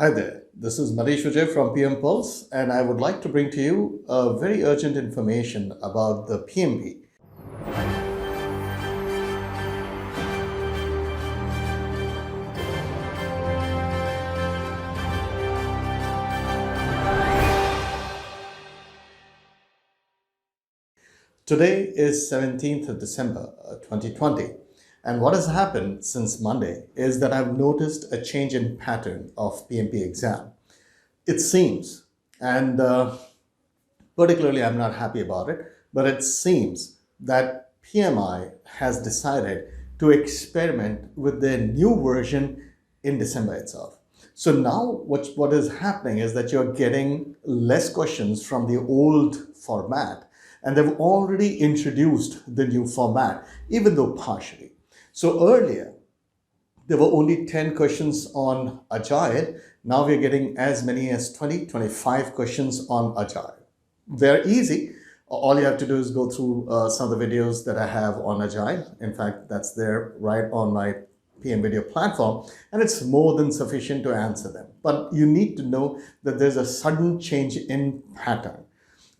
Hi there, this is Manish Vijay from PM Pulse, and I would like to bring to you very urgent information about the PMP. Today is 17th of December 2020, and what has happened since Monday is that I've noticed a change in pattern of PMP exam. It seems, and particularly I'm not happy about it, but it seems that PMI has decided to experiment with their new version in December itself. So now what is happening is that you're getting less questions from the old format, and they've already introduced the new format, even though partially. So earlier, there were only 10 questions on Agile. Now we're getting as many as 20, 25 questions on Agile. They're easy. All you have to do is go through some of the videos that I have on Agile. In fact, that's there right on my PM video platform, and it's more than sufficient to answer them. But you need to know that there's a sudden change in pattern.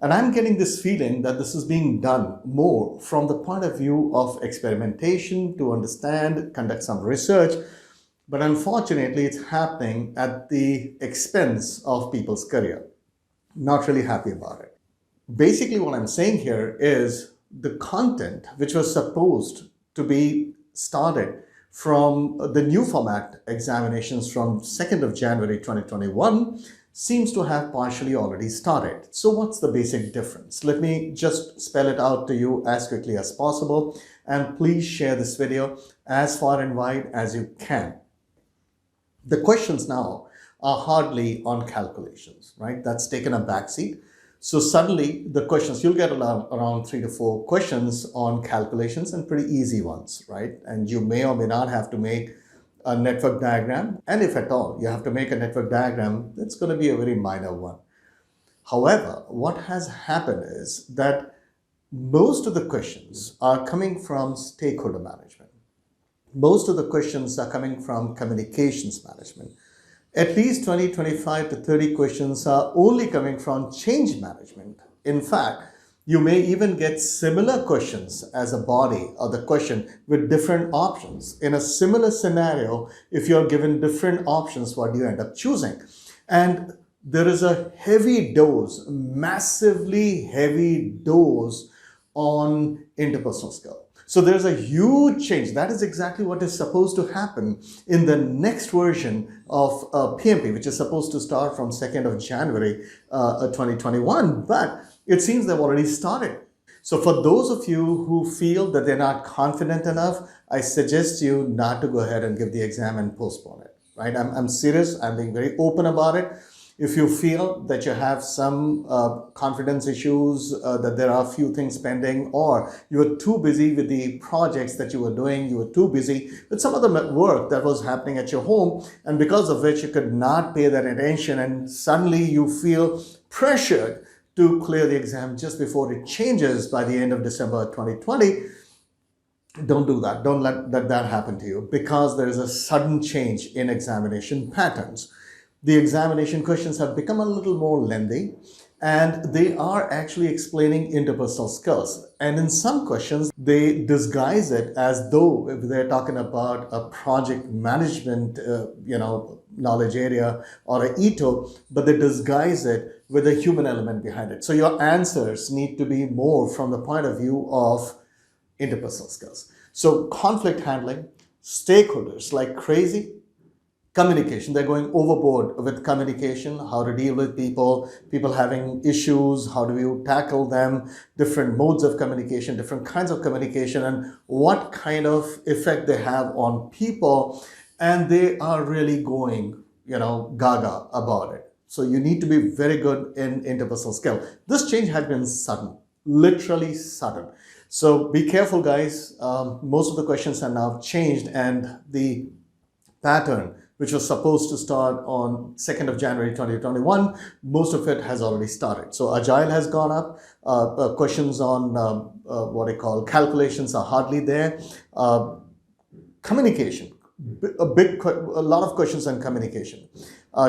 And I'm getting this feeling that this is being done more from the point of view of experimentation to understand, conduct some research. But unfortunately, it's happening at the expense of people's career. Not really happy about it. Basically, what I'm saying here is the content which was supposed to be started from the new format examinations from 2nd of January 2021 seems to have partially already started. So what's the basic difference? Let me just spell it out to you as quickly as possible, and please share this video as far and wide as you can. The questions now are hardly on calculations, right? That's taken a backseat. So suddenly the questions, you'll get around 3 to 4 questions on calculations, and pretty easy ones, right? And you may or may not have to make a network diagram. And if at all you have to make a network diagram, it's going to be a very minor one. However, what has happened is that most of the questions are coming from stakeholder management. Most of the questions are coming from communications management. At least 20, 25 to 30 questions are only coming from change management. In fact, you may even get similar questions as a body or the question with different options. In a similar scenario, if you're given different options, what do you end up choosing? And there is a heavy dose, massively heavy dose on interpersonal skill. So there's a huge change. That is exactly what is supposed to happen in the next version of PMP, which is supposed to start from 2nd of January 2021. But it seems they've already started. So for those of you who feel that they're not confident enough, I suggest you not to go ahead and give the exam and postpone it, right? I'm serious. I'm being very open about it. If you feel that you have some confidence issues, that there are a few things pending, or you were too busy with the projects that you were doing, you were too busy with some of the work that was happening at your home, and because of which you could not pay that attention, and suddenly you feel pressured to clear the exam just before it changes by the end of December 2020, don't do that. Don't let that happen to you, because there is a sudden change in examination patterns. The examination questions have become a little more lengthy, and they are actually explaining interpersonal skills. And in some questions, they disguise it as though they're talking about a project management, knowledge area or a ETO, but they disguise it with a human element behind it. So your answers need to be more from the point of view of interpersonal skills. So conflict handling, stakeholders like crazy, communication, they're going overboard with communication, how to deal with people having issues, how do you tackle them, different modes of communication, different kinds of communication, and what kind of effect they have on people. And they are really going, gaga about it. So you need to be very good in interpersonal skill. This change had been sudden, literally sudden. So be careful, guys. Most of the questions are now changed, and the pattern, which was supposed to start on 2nd of January 2021, most of it has already started. So Agile has gone up. Questions on what I call calculations are hardly there. Communication, a lot of questions on communication.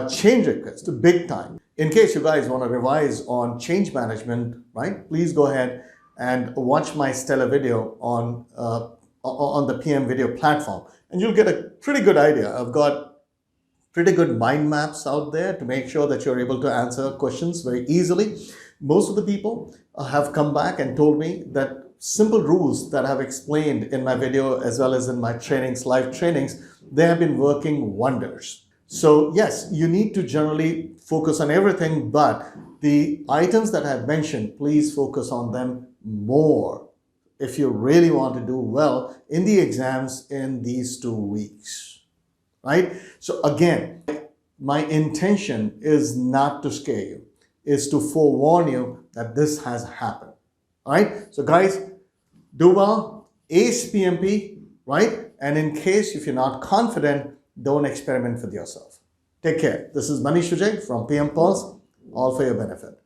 Change request, big time. In case you guys want to revise on change management, right? Please go ahead and watch my stellar video on the PM video platform, and you'll get a pretty good idea. I've got pretty good mind maps out there to make sure that you're able to answer questions very easily. Most of the people have come back and told me that simple rules that I've explained in my video as well as in my trainings, live trainings, they have been working wonders. So yes, you need to generally focus on everything, but the items that I've mentioned, please focus on them more if you really want to do well in the exams in these 2 weeks, right? So again, my intention is not to scare you, is to forewarn you that this has happened, all right? So guys, do well, ace PMP, right? And in case if you're not confident, don't experiment with yourself. Take care. This is Manish Vijay from PM Pulse, all for your benefit.